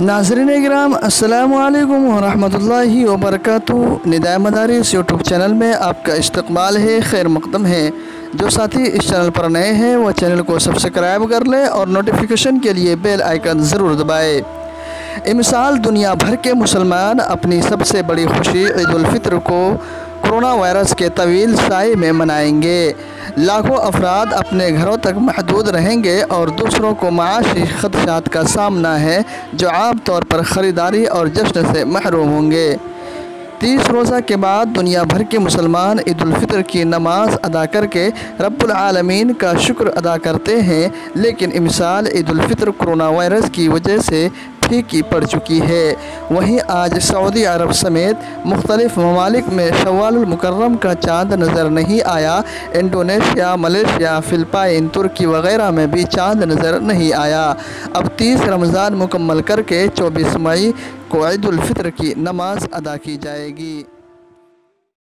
नाज़रीन किराम अस्सलामु अलैकुम वरहमतुल्लाहि वबरकातुहू। निदाए मदारिस यूट्यूब चैनल में आपका इस्तकबाल है, खैर मक़दम है। जो साथी इस चैनल पर नए हैं वह चैनल को सब्सक्राइब कर लें और नोटिफिकेशन के लिए बेल आइकन ज़रूर दबाएँ। इमिसाल दुनिया भर के मुसलमान अपनी सबसे बड़ी खुशी ईद उल फित्र को कोरोना वायरस के तवील साए में मनाएंगे। लाखों अफराद अपने घरों तक महदूद रहेंगे और दूसरों को माशी खदशात का सामना है, जो आम तौर पर ख़रीदारी और जश्न से महरूम होंगे। 30 रोज़ा के बाद दुनिया भर के मुसलमान ईद उल फित्र की नमाज अदा करके रब्बुल आलमीन का शुक्र अदा करते हैं, लेकिन इमिसाल ईद उल फित्र कोरोना वायरस की वजह से फीकी पड़ चुकी है। वहीं आज सऊदी अरब समेत मुख्तलिफ ममालिक में शव्वालुल मुकर्रम का चाँद नज़र नहीं आया। इंडोनेशिया, मलेशिया, फ़िलिपाइन, तुर्की वग़ैरह में भी चाँद नज़र नहीं आया। अब 30 रमज़ान मुकम्मल करके 24 मई को ईद उल फित्र की नमाज अदा की जाएगी।